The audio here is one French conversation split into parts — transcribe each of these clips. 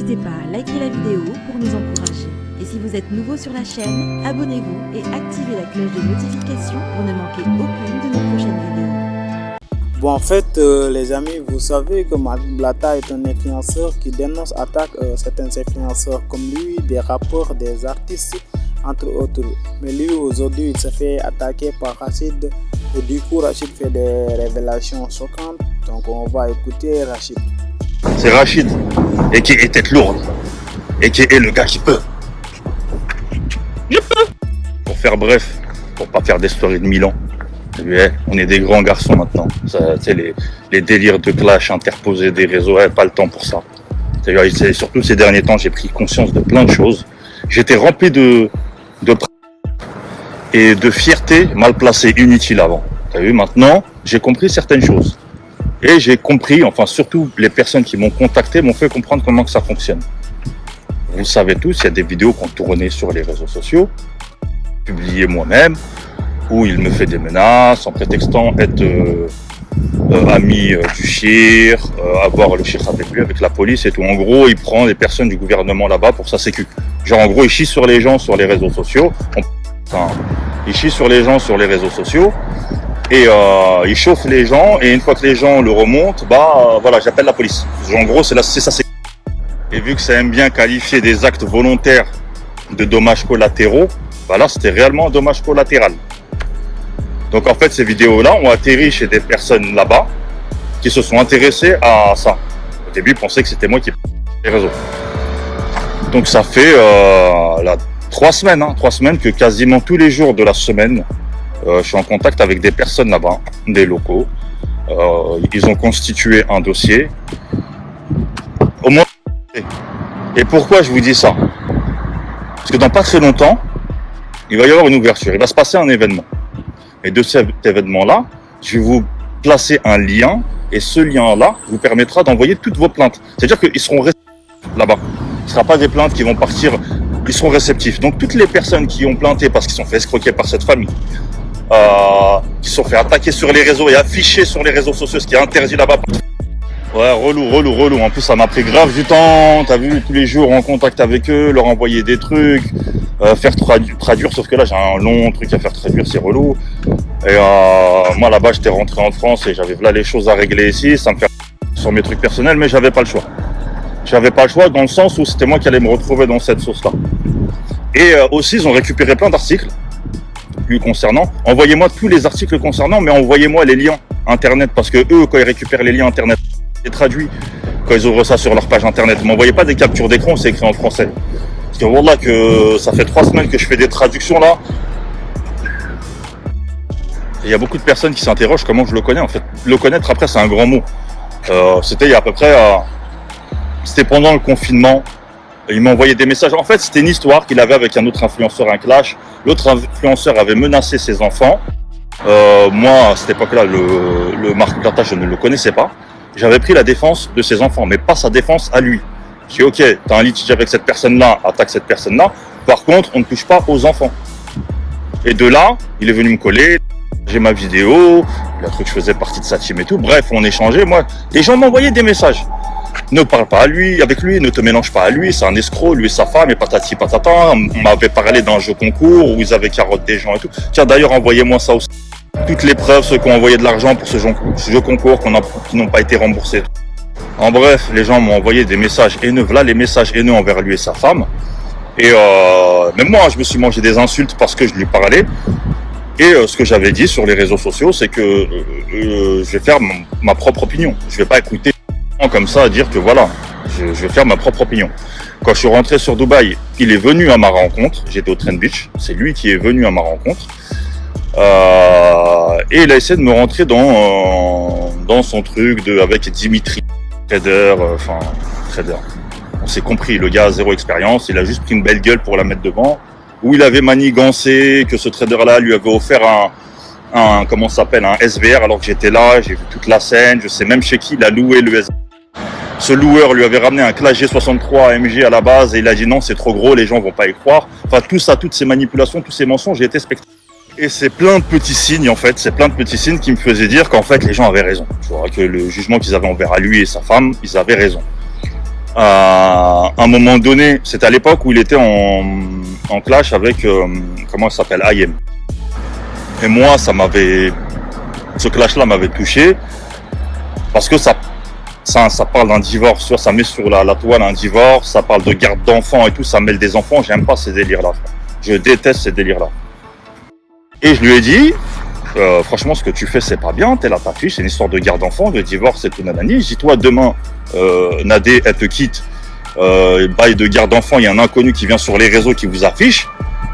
N'hésitez pas à liker la vidéo pour nous encourager. Et si vous êtes nouveau sur la chaîne, abonnez-vous et activez la cloche de notification pour ne manquer aucune de nos prochaines vidéos. Bon, en fait, les amis, vous savez que Malick Blata est un influenceur qui dénonce, attaque certains influenceurs comme lui, des rappeurs, des artistes, entre autres. Mais lui, aujourd'hui, il se fait attaquer par Rachid. Et du coup, Rachid fait des révélations choquantes. Donc, on va écouter Rachid. C'est Rachid, et qui est tête lourde, et qui est le gars qui peut. Pour faire bref, pour pas faire des stories de Milan. On est des grands garçons maintenant. Les délires de clash interposés des réseaux, pas le temps pour ça. Surtout ces derniers temps, j'ai pris conscience de plein de choses. J'étais rempli de et de fierté mal placée, inutile avant. T'as vu, maintenant, j'ai compris certaines choses. Et j'ai compris, enfin surtout les personnes qui m'ont contacté m'ont fait comprendre comment que ça fonctionne. Vous le savez tous, il y a des vidéos qui ont tourné sur les réseaux sociaux, publiées moi-même, où il me fait des menaces en prétextant être ami du shir, avoir le shir avec lui, avec la police et tout. En gros, il prend des personnes du gouvernement là-bas pour sa sécu. Genre en gros, il chie sur les gens sur les réseaux sociaux. Il chie sur les gens sur les réseaux sociaux et il chauffe les gens. Et une fois que les gens le remontent, voilà, j'appelle la police. En gros, c'est ça. Et vu que ça aime bien qualifier des actes volontaires de dommages collatéraux, là, c'était réellement un dommage collatéral. Donc en fait, ces vidéos-là ont atterri chez des personnes là-bas qui se sont intéressées à ça. Au début, ils pensaient que c'était moi qui les réseaux. Donc ça fait 3 semaines que quasiment tous les jours de la semaine, je suis en contact avec des personnes là-bas, des locaux. Ils ont constitué un dossier. Au moins. Et pourquoi je vous dis ça? Parce que dans pas très longtemps, il va y avoir une ouverture. Il va se passer un événement. Et de cet événement-là, je vais vous placer un lien, et ce lien-là vous permettra d'envoyer toutes vos plaintes. C'est-à-dire qu'ils seront réceptifs là-bas. Ce ne sera pas des plaintes qui vont partir, ils seront réceptifs. Donc toutes les personnes qui ont plainté parce qu'ils sont fait escroquer par cette famille, qui se sont fait attaquer sur les réseaux et afficher sur les réseaux sociaux, ce qui est interdit là-bas. Ouais, relou. En plus, ça m'a pris grave du temps. T'as vu, tous les jours en contact avec eux, leur envoyer des trucs, faire traduire. Sauf que là, j'ai un long truc à faire traduire, c'est relou. Et moi, là-bas, j'étais rentré en France et j'avais là les choses à régler ici. Ça me fait sur mes trucs personnels, mais j'avais pas le choix. J'avais pas le choix dans le sens où c'était moi qui allais me retrouver dans cette sauce-là. Et aussi, ils ont récupéré plein d'articles lui concernant. Envoyez-moi tous les articles concernant, mais envoyez-moi les liens internet parce que eux, quand ils récupèrent les liens internet, c'est traduit quand ils ouvrent ça sur leur page internet. Ne m'envoyez pas des captures d'écran, c'est écrit en français. Parce que voilà que ça fait 3 semaines que je fais des traductions là. Il y a beaucoup de personnes qui s'interrogent comment je le connais. En fait, le connaître après c'est un grand mot. C'était il y a à peu près, c'était pendant le confinement. Il m'a envoyé des messages. En fait, c'était une histoire qu'il avait avec un autre influenceur, un clash. L'autre influenceur avait menacé ses enfants. Moi, à cette époque-là, le Malick Blata, je ne le connaissais pas. J'avais pris la défense de ses enfants, mais pas sa défense à lui. Je dis, ok, t'as un litige avec cette personne-là, attaque cette personne-là. Par contre, on ne touche pas aux enfants. Et de là, il est venu me coller. J'ai ma vidéo, il a cru que je faisais partie de sa team et tout. Bref, on échangeait. Moi, les gens m'envoyaient des messages. Ne parle pas avec lui, ne te mélange pas à lui, c'est un escroc, lui et sa femme, et patati patata. On m'avait parlé d'un jeu concours où ils avaient carotte des gens et tout. Tiens, d'ailleurs, envoyez-moi ça aussi. Toutes les preuves, ceux qui ont envoyé de l'argent pour ce jeu concours, qui n'ont pas été remboursés. En bref, les gens m'ont envoyé des messages haineux. Voilà les messages haineux envers lui et sa femme. Et même moi, je me suis mangé des insultes parce que je lui parlais. Et ce que j'avais dit sur les réseaux sociaux, c'est que je vais faire ma propre opinion. Je vais pas écouter comme ça à dire que voilà, je vais faire ma propre opinion. Quand je suis rentré sur Dubaï, il est venu à ma rencontre. J'étais au Trent Beach. C'est lui qui est venu à ma rencontre. Et il a essayé de me rentrer dans son truc avec Dimitri, trader. On s'est compris, le gars a 0 expérience, il a juste pris une belle gueule pour la mettre devant. Où il avait manigancé que ce trader-là lui avait offert un SVR alors que j'étais là, j'ai vu toute la scène, je sais même chez qui il a loué le SVR. Ce loueur lui avait ramené un Clash G63 AMG à la base et il a dit non, c'est trop gros, les gens vont pas y croire. Enfin, tout ça, toutes ces manipulations, tous ces mensonges, j'ai été spectateur. Et c'est plein de petits signes, en fait, qui me faisaient dire qu'en fait, les gens avaient raison. Tu vois, que le jugement qu'ils avaient envers lui et sa femme, ils avaient raison. À un moment donné, c'était à l'époque où il était en clash avec, comment ça s'appelle, Ayem. Et moi, ce clash-là m'avait touché parce que ça parle d'un divorce, ça met sur la toile un divorce, ça parle de garde d'enfants et tout, ça mêle des enfants, j'aime pas ces délires-là. Je déteste ces délires-là. Et je lui ai dit, franchement, ce que tu fais, c'est pas bien, t'es là, ta fille, c'est une histoire de garde d'enfants, de divorce et tout, nanani. Je dis, toi, demain, Nadé, elle te quitte, bail de garde d'enfants, il y a un inconnu qui vient sur les réseaux qui vous affiche,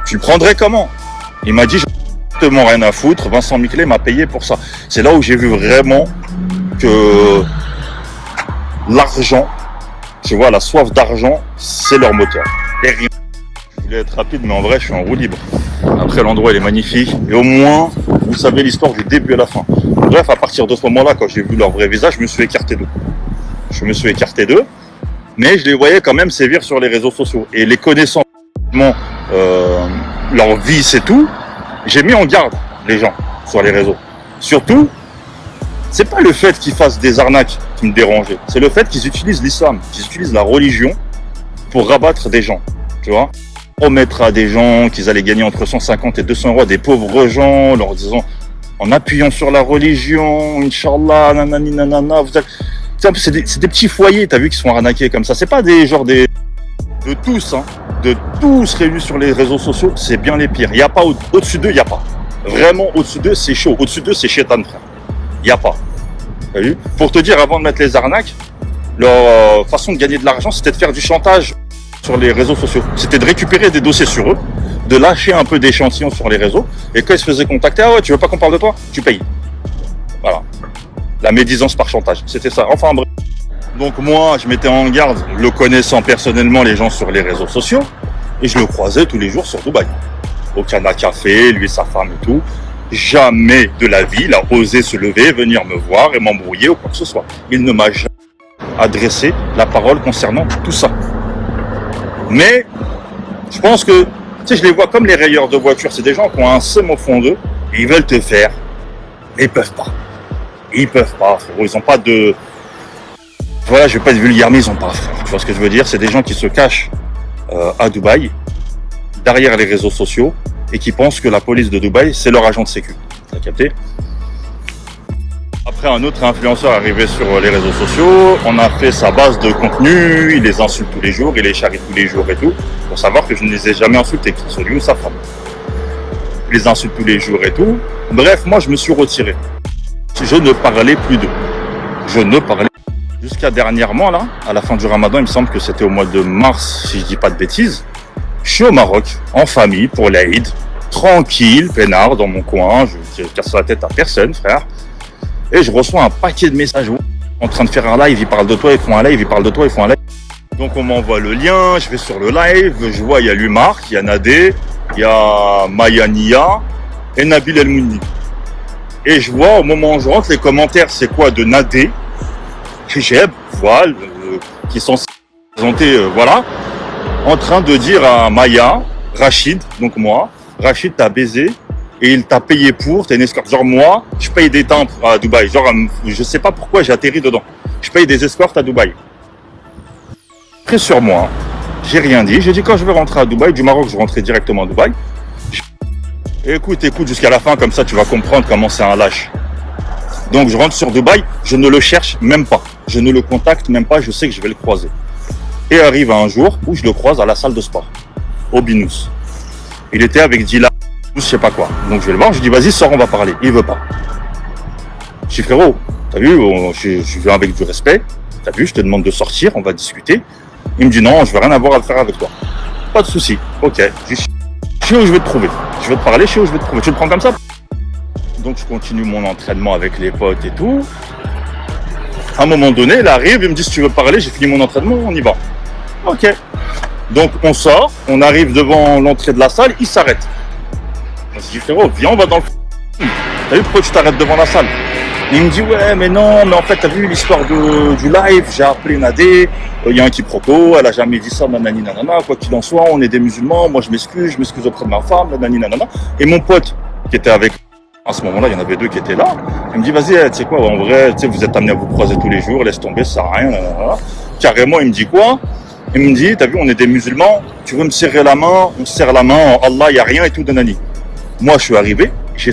tu le prendrais comment? Il m'a dit, je n'ai rien à foutre, Vincent Miclet m'a payé pour ça. C'est là où j'ai vu vraiment que l'argent, tu vois, la soif d'argent, c'est leur moteur. Et rien. Je voulais être rapide, mais en vrai, je suis en roue libre. Après, l'endroit, il est magnifique. Et au moins, vous savez l'histoire du début à la fin. Bref, à partir de ce moment-là, quand j'ai vu leur vrai visage, je me suis écarté d'eux. Mais je les voyais quand même sévir sur les réseaux sociaux. Et les connaissant, leur vie, c'est tout, j'ai mis en garde les gens sur les réseaux. Surtout, c'est pas le fait qu'ils fassent des arnaques qui me dérangeait. C'est le fait qu'ils utilisent l'islam, qu'ils utilisent la religion pour rabattre des gens. Tu vois, promettre à des gens qu'ils allaient gagner entre 150 et 200 euros, des pauvres gens, leur disant, en appuyant sur la religion, Inch'Allah, nanani, nanana, c'est des petits foyers, t'as vu, qui sont arnaqués comme ça. C'est pas de tous réunis sur les réseaux sociaux, c'est bien les pires. Il n'y a pas au-dessus d'eux, il n'y a pas. Vraiment, au-dessus d'eux, c'est chaud. Au-dessus d'eux, c'est chétan, frère. Il n'y a pas. T'as vu? Pour te dire, avant de mettre les arnaques, leur façon de gagner de l'argent, c'était de faire du chantage sur les réseaux sociaux. C'était de récupérer des dossiers sur eux, de lâcher un peu d'échantillons sur les réseaux, et quand ils se faisaient contacter, ah ouais, tu veux pas qu'on parle de toi? Tu payes. Voilà. La médisance par chantage, c'était ça. Enfin bref. Donc moi, je m'étais en garde, le connaissant personnellement, les gens sur les réseaux sociaux, et je le croisais tous les jours sur Dubaï. Au Cana Café, lui et sa femme et tout. Jamais de la vie, il a osé se lever, venir me voir et m'embrouiller ou quoi que ce soit. Il ne m'a jamais adressé la parole concernant tout ça. Mais je pense que, tu sais, je les vois comme les rayeurs de voitures. C'est des gens qui ont un seum au fond d'eux et ils veulent te faire. Et ils peuvent pas. Ils peuvent pas, frérot. Ils ont pas de... Voilà, je vais pas être vulgaire, mais ils ont pas, frère. Tu vois ce que je veux dire? C'est des gens qui se cachent à Dubaï, derrière les réseaux sociaux, et qui pensent que la police de Dubaï, c'est leur agent de sécu. T'as capté? Après, un autre influenceur est arrivé sur les réseaux sociaux, on a fait sa base de contenu, il les insulte tous les jours, il les charrie tous les jours et tout, pour savoir que je ne les ai jamais insultés, que ce soit lui ou sa femme. Il les insulte tous les jours et tout. Bref, moi, je me suis retiré. Je ne parlais plus d'eux. Je ne parlais plus. Jusqu'à dernièrement, là, à la fin du Ramadan, il me semble que c'était au mois de mars, si je dis pas de bêtises, je suis au Maroc, en famille, pour l'Aïd, tranquille, peinard, dans mon coin, je casse la tête à personne, frère. Et je reçois un paquet de messages en train de faire un live, ils parlent de toi, ils font un live, ils parlent de toi, ils font un live. Donc on m'envoie le lien, je vais sur le live, je vois, il y a Lumark, il y a Nadé, il y a Mayania et Nabil El Mouni. Et je vois, au moment où je rentre, les commentaires, c'est quoi, de Nadé, Hijab, voile, qui sont présentés, voilà, en train de dire à Maya, Rachid, donc moi, Rachid t'a baisé, et il t'a payé pour, t'es une escorte. Genre moi, je paye des timbres à Dubaï. Genre, je sais pas pourquoi j'ai atterri dedans. Je paye des escortes à Dubaï. Très sur moi, j'ai rien dit. J'ai dit quand je vais rentrer à Dubaï, du Maroc, je rentrais directement à Dubaï. Écoute jusqu'à la fin, comme ça tu vas comprendre comment c'est un lâche. Donc je rentre sur Dubaï, je ne le cherche même pas. Je ne le contacte même pas, je sais que je vais le croiser. Et arrive un jour où je le croise à la salle de sport, au Binous. Il était avec Dila, je sais pas quoi. Donc je vais le voir, je dis vas-y sors, on va parler. Il veut pas. Je dis frérot, t'as vu, je viens avec du respect. T'as vu, je te demande de sortir, on va discuter. Il me dit non, je veux rien avoir à le faire avec toi. Pas de souci. Ok. Je sais où je vais te trouver. Je vais te parler, je sais où je vais te trouver. Tu le prends comme ça? Donc je continue mon entraînement avec les potes et tout. À un moment donné, il arrive, il me dit si tu veux parler, j'ai fini mon entraînement, on y va. Ok. Donc on sort, on arrive devant l'entrée de la salle, il s'arrête. Je dis frérot, viens, on va dans le... T'as vu pourquoi tu t'arrêtes devant la salle? Il me dit ouais mais non, mais en fait t'as vu l'histoire du live, j'ai appelé Nadé, il y a un quiproquo, elle a jamais dit ça, nanani nanana, quoi qu'il en soit, on est des musulmans, moi je m'excuse auprès de ma femme, nanani nanana. Et mon pote qui était avec À ce moment-là, il y en avait deux qui étaient là. Il me dit, vas-y, tu sais quoi, en vrai, tu sais, vous êtes amenés à vous croiser tous les jours, laisse tomber, ça sert à rien. Carrément, il me dit quoi? Il me dit, t'as vu, on est des musulmans, tu veux me serrer la main, on se serre la main, Allah, il n'y a rien et tout, nanani. Moi, je suis arrivé, j'ai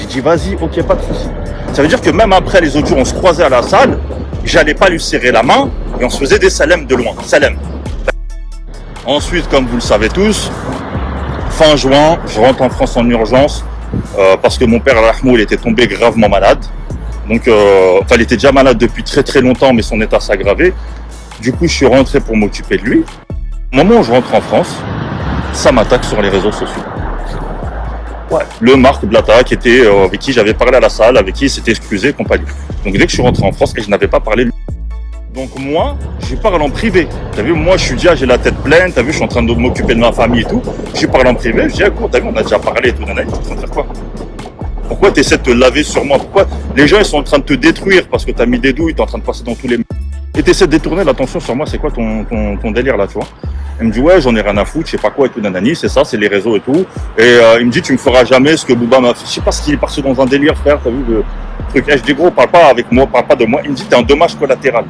dit, vas-y, ok, pas de souci. Ça veut dire que même après les autres jours, on se croisait à la salle, j'allais pas lui serrer la main et on se faisait des salams de loin. Salam. Ensuite, comme vous le savez tous, fin juin, je rentre en France en urgence parce que mon père, il était tombé gravement malade. Donc, il était déjà malade depuis très très longtemps, mais son état s'aggravait. Du coup, je suis rentré pour m'occuper de lui. Au moment où je rentre en France, ça m'attaque sur les réseaux sociaux. Ouais, le Marc Blatta qui était avec qui j'avais parlé à la salle, avec qui il s'était excusé et compagnie. Donc dès que je suis rentré en France et je n'avais pas parlé de lui. Donc moi, je parle en privé. T'as vu, moi je suis déjà, j'ai la tête pleine, t'as vu, je suis en train de m'occuper de ma famille et tout. Je parle en privé, je dis, écoute, t'as vu, on a déjà parlé et tout, nanana, t'es en train de faire quoi? Pourquoi tu essaies de te laver sur moi? Pourquoi les gens ils sont en train de te détruire parce que t'as mis des douilles, t'es en train de passer dans tous les... Et tu essaies de détourner l'attention sur moi, c'est quoi ton délire là, tu vois? Il me dit, ouais, j'en ai rien à foutre, je sais pas quoi et tout, nanani, c'est ça, c'est les réseaux et tout. Et il me dit, tu me feras jamais ce que Booba m'a fait. Je sais pas ce qu'il est parti dans un délire, frère, t'as vu le truc. Et je dis, gros, parle pas avec moi, parle pas de moi. Il me dit, t'es un dommage collatéral.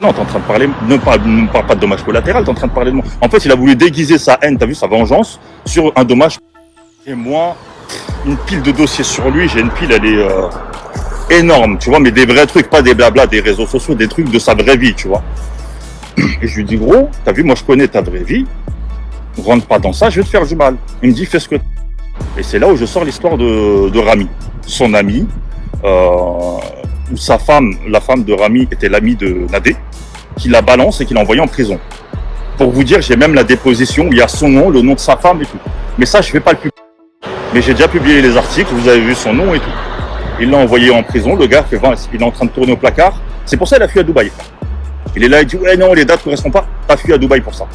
Non, t'es en train de parler, ne parle pas de dommage collatéral, t'es en train de parler de moi. En fait, il a voulu déguiser sa haine, t'as vu, sa vengeance, sur un dommage. Et moi, une pile de dossiers sur lui, j'ai une pile, elle est énorme, tu vois, mais des vrais trucs, pas des blabla, des réseaux sociaux, des trucs de sa vraie vie, tu vois. Et je lui dis, gros, t'as vu, moi je connais ta vraie vie, rentre pas dans ça, je vais te faire du mal. Il me dit, fais ce que... Et c'est là où je sors l'histoire de Rami, son ami, où sa femme, la femme de Rami était l'amie de Nadé, qui la balance et qui l'a envoyé en prison. Pour vous dire, j'ai même la déposition où il y a son nom, le nom de sa femme et tout. Mais ça, je vais pas le publier. Mais j'ai déjà publié les articles, vous avez vu son nom et tout. Il l'a envoyé en prison, le gars, il est en train de tourner au placard. C'est pour ça qu'il a fui à Dubaï. Il est là, il dit, ouais, non, les dates ne correspondent pas. T'as fui à Dubaï pour ça.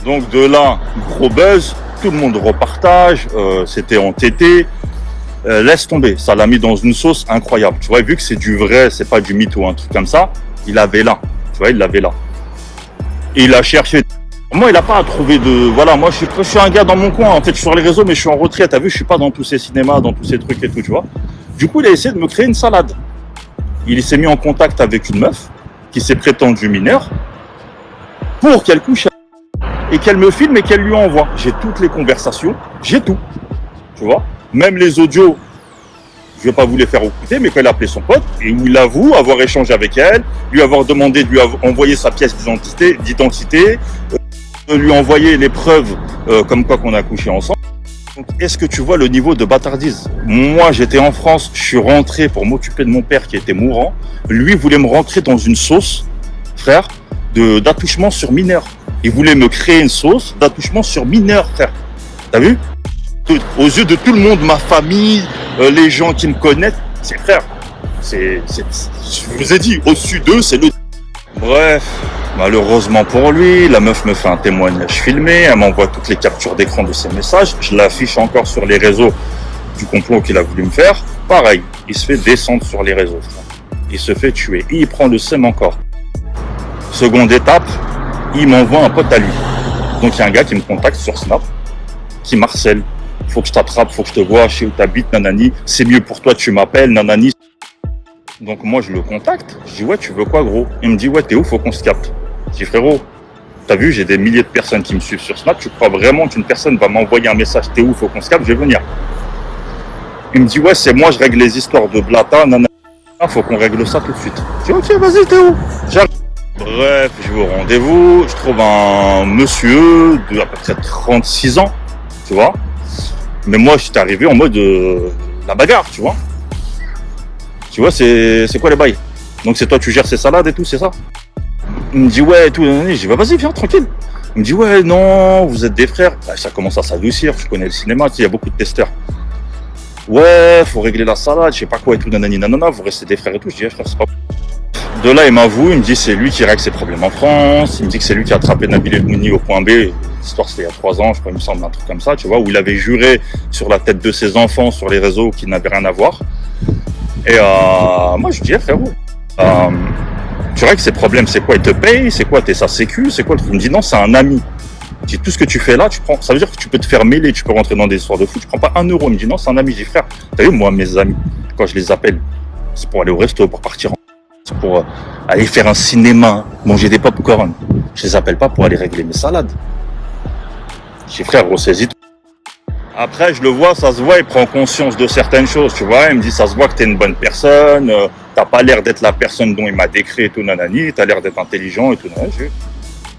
Donc de là, gros buzz, tout le monde repartage, c'était entêté. Laisse tomber, ça l'a mis dans une sauce incroyable. Tu vois, vu que c'est du vrai, c'est pas du mythe ou un truc comme ça, il l'avait là. Tu vois, il l'avait là. Et il a cherché. Moi, il n'a pas à trouver de... Voilà, moi, je suis un gars dans mon coin. En fait, je suis sur les réseaux, mais je suis en retraite. T'as vu, je suis pas dans tous ces cinémas, dans tous ces trucs et tout, tu vois. Du coup, il a essayé de me créer une salade. Il s'est mis en contact avec une meuf qui s'est prétendue mineure pour qu'elle couche et qu'elle me filme et qu'elle lui envoie. J'ai toutes les conversations, j'ai tout. Tu vois, même les audios, je vais pas vous les faire écouter, mais quand il a appelé son pote et où il avoue avoir échangé avec elle, lui avoir demandé de lui envoyer sa pièce d'identité, de lui envoyer les preuves comme quoi qu'on a couché ensemble. Donc, est-ce que tu vois le niveau de bâtardise? Moi, j'étais en France, je suis rentré pour m'occuper de mon père qui était mourant. Lui voulait me rentrer dans une sauce, frère, d'attouchement sur mineur. Il voulait me créer une sauce d'attouchement sur mineur, frère. T'as vu? Aux yeux de tout le monde, ma famille, les gens qui me connaissent, c'est frère. Je vous ai dit, au-dessus d'eux, c'est le... Bref, malheureusement pour lui, la meuf me fait un témoignage filmé, elle m'envoie toutes les captures d'écran de ses messages, je l'affiche encore sur les réseaux du complot qu'il a voulu me faire. Pareil, il se fait descendre sur les réseaux, frère. Il se fait tuer, et il prend le seum encore. Seconde étape, il m'envoie un pote à lui. Donc il y a un gars qui me contacte sur Snap, qui m'harcèle. Faut que je t'attrape, faut que je te vois, je sais où t'habites, nanani, c'est mieux pour toi, tu m'appelles, nanani. Donc moi je le contacte, je dis ouais tu veux quoi gros? Il me dit ouais t'es où, faut qu'on se capte. Je dis frérot, t'as vu j'ai des milliers de personnes qui me suivent sur Snap, tu crois vraiment qu'une personne va m'envoyer un message t'es où, faut qu'on se capte, je vais venir. Il me dit ouais c'est moi je règle les histoires de Blatta, nanana, faut qu'on règle ça tout de suite. Je dis ok vas-y t'es où? J'arrive. Bref, je vais au rendez-vous, je trouve un monsieur de à peu près 36 ans, tu vois. Mais moi j'étais arrivé en mode la bagarre, tu vois. Tu vois, c'est quoi les bails? Donc c'est toi, tu gères ces salades et tout, c'est ça? Il me dit ouais et tout. Je dis bah vas-y, viens, tranquille. Il me dit ouais, non, vous êtes des frères. Bah, ça commence à s'adoucir, je connais le cinéma, tu sais, il y a beaucoup de testeurs. Ouais, faut régler la salade, je sais pas quoi et tout, nanani, nanana, vous restez des frères et tout. Je dis frère, c'est pas... De là, il m'avoue, il me dit c'est lui qui règle ses problèmes en France. Il me dit que c'est lui qui a attrapé Nabil El Mouni au point B. L'histoire c'était il y a 3 ans, je crois, il me semble, un truc comme ça, tu vois, où il avait juré sur la tête de ses enfants sur les réseaux qu'il n'avait rien à voir. Et moi je dis frérot, tu règles ses problèmes, c'est quoi? Il te paye? C'est quoi? T'es sa sécu? C'est quoi? Il me dit non, c'est un ami. Si tout ce que tu fais là, ça veut dire que tu peux te faire mêler, tu peux rentrer dans des histoires de foot, tu prends pas 1 euro. Il me dit non, c'est un ami. Je dis frère, t'as vu, moi, mes amis, quand je les appelle, c'est pour aller au resto, pour partir c'est pour aller faire un cinéma, manger des pop-corn. Je les appelle pas pour aller régler mes salades. Je dis frère, ressaisis. Après, je le vois, ça se voit, il prend conscience de certaines choses, tu vois. Il me dit, ça se voit que t'es une bonne personne, t'as pas l'air d'être la personne dont il m'a décrit et tout, nanani, t'as l'air d'être intelligent et tout, nanani.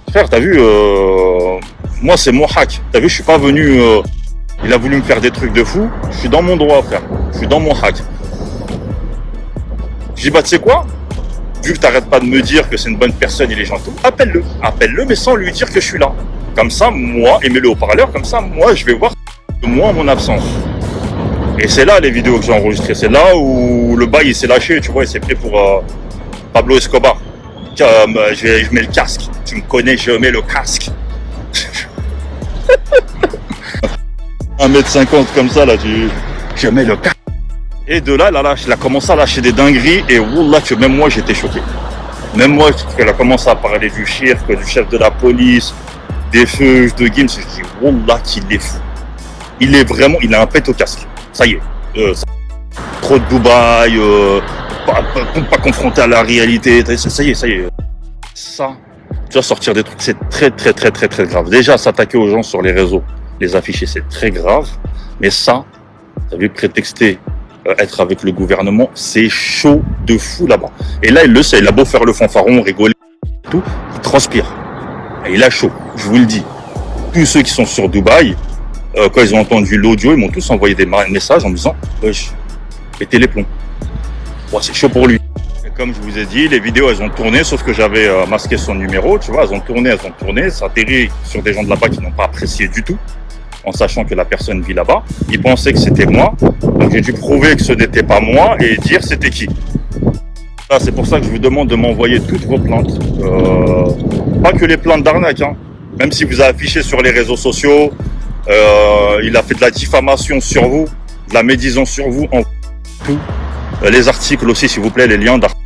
Frère, t'as vu, moi, c'est mon hack. T'as vu, je suis pas venu, il a voulu me faire des trucs de fou. Je suis dans mon droit, frère. Je suis dans mon hack. Je dis, bah, tu sais quoi? Vu que t'arrêtes pas de me dire que c'est une bonne personne, il est gentil, appelle-le. Appelle-le, mais sans lui dire que je suis là. Comme ça, moi, et mets-le au parleur, comme ça, moi, je vais voir moi en mon absence. Et c'est là les vidéos que j'ai enregistrées. C'est là où le bail il s'est lâché, tu vois, il s'est pris pour Pablo Escobar. Je mets le casque. Tu me connais, je mets le casque. 1m50 comme ça, là, je mets le casque. Et de là, il a commencé à lâcher des dingueries. Et wallah, que même moi, j'étais choqué. Même moi, qu'elle a commencé à parler du shérif, du chef de la police, des feux de Gims. Je dis, wallah, qu'il est fou. Il est vraiment, il a un pet au casque. Ça y est. Trop de Dubaï, pas confronté à la réalité. Ça y est. Ça, tu vas sortir des trucs, c'est très grave. Déjà, s'attaquer aux gens sur les réseaux, les afficher, c'est très grave. Mais ça, t'as vu, prétexter être avec le gouvernement, c'est chaud de fou là-bas. Et là, il le sait, il a beau faire le fanfaron, rigoler, tout, il transpire. Et il a chaud, je vous le dis. Tous ceux qui sont sur Dubaï, quand ils ont entendu l'audio, ils m'ont tous envoyé des messages en me disant « pétez les plombs ». Ouais, c'est chaud pour lui. Et comme je vous ai dit, les vidéos, elles ont tourné, sauf que j'avais masqué son numéro, tu vois, elles ont tourné, ça atterrit sur des gens de là-bas qui n'ont pas apprécié du tout, en sachant que la personne vit là-bas. Ils pensaient que c'était moi, donc j'ai dû prouver que ce n'était pas moi et dire c'était qui. Là, c'est pour ça que je vous demande de m'envoyer toutes vos plaintes. Pas que les plaintes d'arnaque, hein. Même si vous avez affiché sur les réseaux sociaux, il a fait de la diffamation sur vous, de la médisance sur vous, en tout. Les articles aussi, s'il vous plaît, les liens d'articles.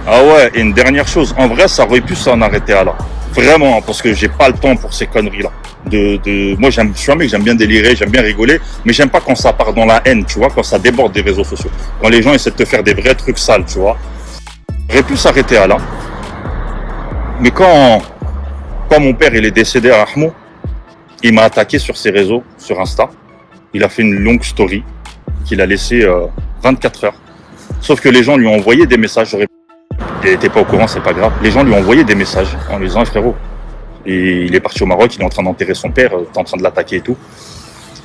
Ah ouais, et une dernière chose, en vrai, ça aurait pu s'en arrêter à là. Vraiment, parce que j'ai pas le temps pour ces conneries-là. Moi, je suis un mec, j'aime bien délirer, j'aime bien rigoler, mais j'aime pas quand ça part dans la haine, tu vois, quand ça déborde des réseaux sociaux. Quand les gens essaient de te faire des vrais trucs sales, tu vois. Ça aurait pu s'arrêter à là. Mais quand mon père, il est décédé à Ahmou, il m'a attaqué sur ses réseaux, sur Insta. Il a fait une longue story qu'il a laissé 24 heures. Sauf que les gens lui ont envoyé des messages. Il n'était pas au courant, c'est pas grave. Les gens lui ont envoyé des messages en lui disant frérot. Et il est parti au Maroc, il est en train d'enterrer son père, t'es en train de l'attaquer et tout.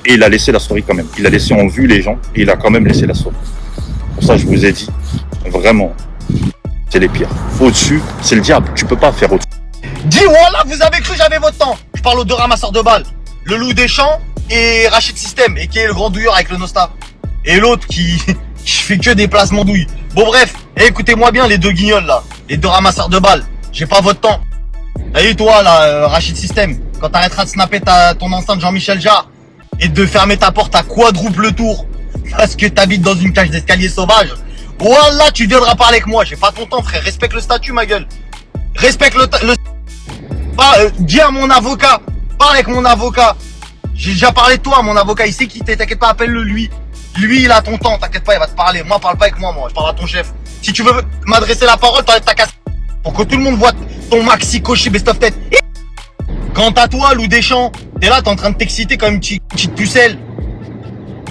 Et il a laissé la story quand même. Il a laissé en vue les gens et il a quand même laissé la story. Pour ça, je vous ai dit, vraiment, c'est les pires. Au-dessus, c'est le diable. Tu peux pas faire au-dessus. Dis voilà, vous avez cru j'avais votre temps. Je parle aux deux ramasseurs de balles. Le loup des champs et Rachid System, et qui est le grand douilleur avec le Nosta. Et l'autre qui fait que des placements douilles. Bon bref, écoutez-moi bien les deux guignols là. Les deux ramasseurs de balles. J'ai pas votre temps. Et toi là, Rachid System, quand t'arrêteras de snapper ton enceinte Jean-Michel Jarre et de fermer ta porte à quadruple tour parce que t'habites dans une cage d'escalier sauvage, voilà, tu viendras parler avec moi. J'ai pas ton temps frère, respecte le statut ma gueule. Respecte le dis à mon avocat, parle avec mon avocat. J'ai déjà parlé de toi, mon avocat, il sait qui t'es, t'inquiète pas, appelle-le lui. Lui, il a ton temps, t'inquiète pas, il va te parler. Moi, parle pas avec moi, je parle à ton chef. Si tu veux m'adresser la parole, t'enlèves ta casse. Pour que tout le monde voit ton maxi coché best of tête. Quant à toi, Loup Deschamps, t'es là, t'es en train de t'exciter comme une petite pucelle.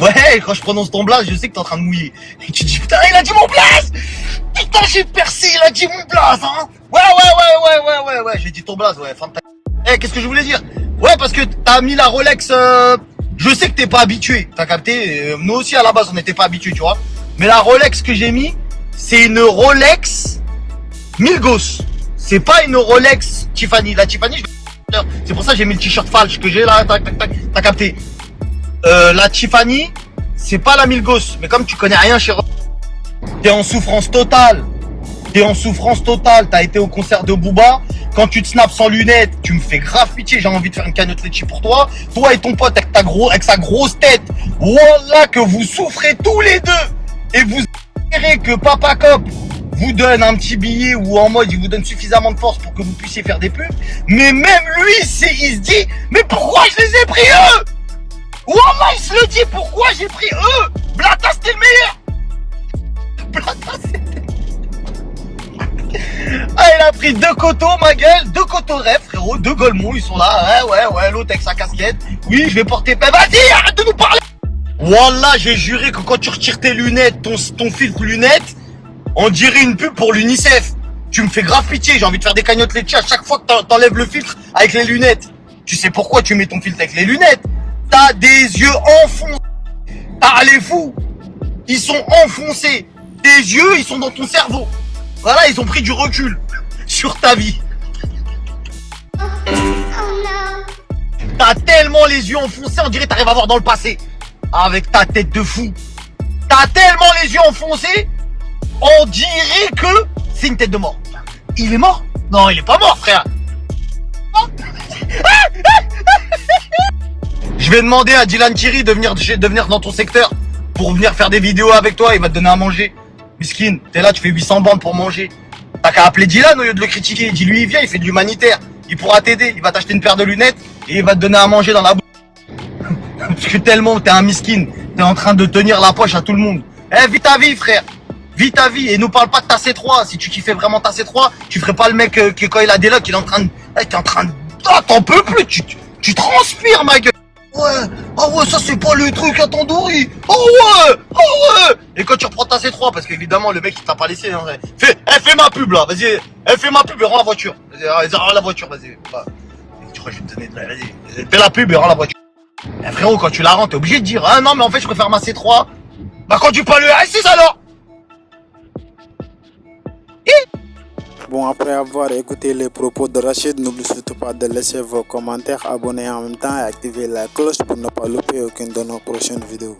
Ouais, quand je prononce ton blaze, je sais que t'es en train de mouiller. Et tu te dis, putain, il a dit mon blaze! Putain, j'ai percé, il a dit mon blaze, hein! Ouais, j'ai dit ton blaze, ouais, femme ta... qu'est-ce que je voulais dire? Ouais, parce que t'as mis la Rolex, je sais que t'es pas habitué, t'as capté? Nous aussi, à la base, on n'était pas habitués, tu vois. Mais la Rolex que j'ai mis, c'est une Rolex Milgauss. C'est pas une Rolex Tiffany. La Tiffany, c'est pour ça que j'ai mis le t-shirt falche que j'ai là, t'as capté? La Tiffany, c'est pas la Milgauss. Mais comme tu connais rien chez t'es en souffrance totale. T'as été au concert de Booba. Quand tu te snaps sans lunettes, tu me fais grave pitié. J'ai envie de faire une cagnotte litchi pour toi. Toi et ton pote avec sa grosse tête. Voilà que vous souffrez tous les deux. Et vous espérez que Papa Cop vous donne un petit billet ou en mode il vous donne suffisamment de force pour que vous puissiez faire des pubs. Mais même lui, il se dit, mais pourquoi je les ai pris eux? Wallah, il se le dit, pourquoi j'ai pris eux? Blata, c'était le meilleur. Blata, c'était... Ah, il a pris 2 coteaux, ma gueule, 2 coteaux rêves, frérot, 2 golemons, ils sont là, ouais, l'autre avec sa casquette. Oui, je vais porter paix. Vas-y, arrête de nous parler. Wallah, j'ai juré que quand tu retires tes lunettes, ton filtre lunettes, on dirait une pub pour l'UNICEF. Tu me fais grave pitié, j'ai envie de faire des cagnottes laitiers à chaque fois que t'enlèves le filtre avec les lunettes. Tu sais pourquoi tu mets ton filtre avec les lunettes? T'as des yeux enfoncés. Ah, les fous, ils sont enfoncés. Tes yeux, ils sont dans ton cerveau. Voilà, ils ont pris du recul sur ta vie. T'as tellement les yeux enfoncés, on dirait que t'arrives à voir dans le passé. Avec ta tête de fou. T'as tellement les yeux enfoncés, on dirait que c'est une tête de mort. Il est mort? Non, il est pas mort, frère. Je vais demander à Dylan Thierry de venir dans ton secteur pour venir faire des vidéos avec toi, il va te donner à manger. Miskin, t'es là, tu fais 800 bandes pour manger. T'as qu'à appeler Dylan au lieu de le critiquer. Dis-lui, il vient, il fait de l'humanitaire. Il pourra t'aider, il va t'acheter une paire de lunettes et il va te donner à manger dans la bouche. Parce que tellement t'es un miskin, t'es en train de tenir la poche à tout le monde. Eh, vis ta vie, frère. Vis ta vie et nous parle pas de ta C3. Si tu kiffais vraiment ta C3, tu ferais pas le mec qui quand il a des locks, il est en train de... t'es en train de... Ah, t'en peux plus, tu transpires, ma gueule. Ouais, ah ouais, ça c'est pas le truc à tandoori. Oh ouais, oh ouais. Et quand tu reprends ta C3, parce qu'évidemment le mec il t'a pas laissé, hein, fais ma pub là, vas-y, fais ma pub et rends la voiture. Vas-y, rends la voiture, vas-y. Bah, tu crois que je vais te donner de la... Vas-y, fais la pub et rends la voiture. Eh, frérot, quand tu la rends, t'es obligé de dire, ah non mais en fait je préfère ma C3. Bah quand tu pas le R6 alors. Bon, après avoir écouté les propos de Rachid, n'oubliez surtout pas de laisser vos commentaires, abonner en même temps et activer la cloche pour ne pas louper aucune de nos prochaines vidéos.